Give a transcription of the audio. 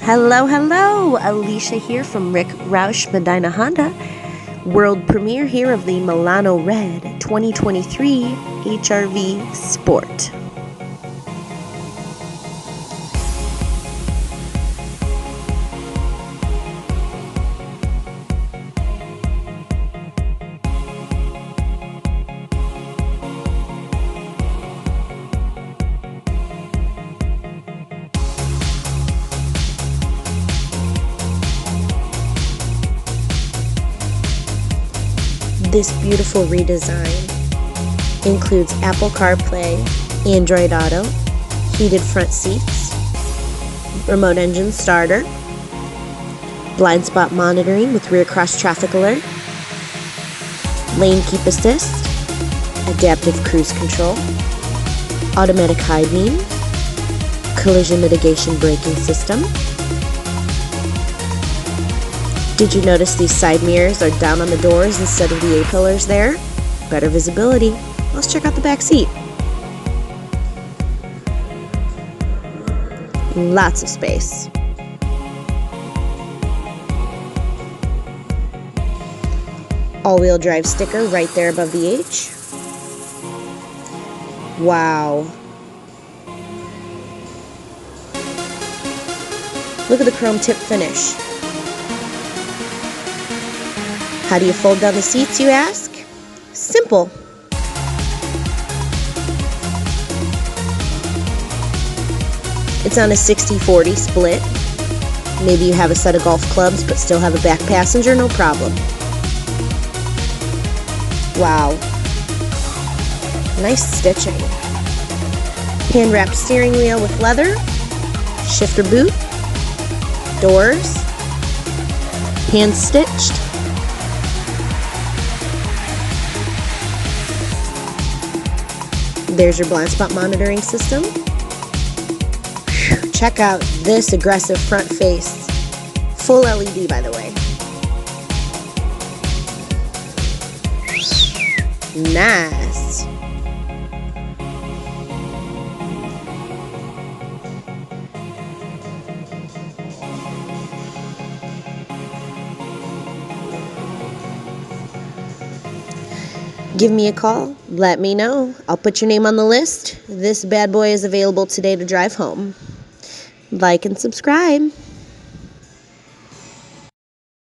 Hello, hello! Alicia here from Rick Roush Medina Honda. World premiere here of the Milano Red 2023 HRV Sport. This beautiful redesign includes Apple CarPlay, Android Auto, heated front seats, remote engine starter, blind spot monitoring with rear cross traffic alert, lane keep assist, adaptive cruise control, automatic high beam, collision mitigation braking system. Did you notice these side mirrors are down on the doors instead of the A-pillars there? Better visibility. Let's check out the back seat. Lots of space. All-wheel drive sticker right there above the H. Wow. Look at the chrome tip finish. How do you fold down the seats, you ask? Simple. It's on a 60-40 split. Maybe you have a set of golf clubs but still have a back passenger, no problem. Wow. Nice stitching. Hand-wrapped steering wheel with leather, shifter boot, doors, hand-stitched. There's your blind spot monitoring system. Check out this aggressive front face. Full LED, by the way. Nice. Give me a call, let me know. I'll put your name on the list. This bad boy is available today to drive home. Like and subscribe.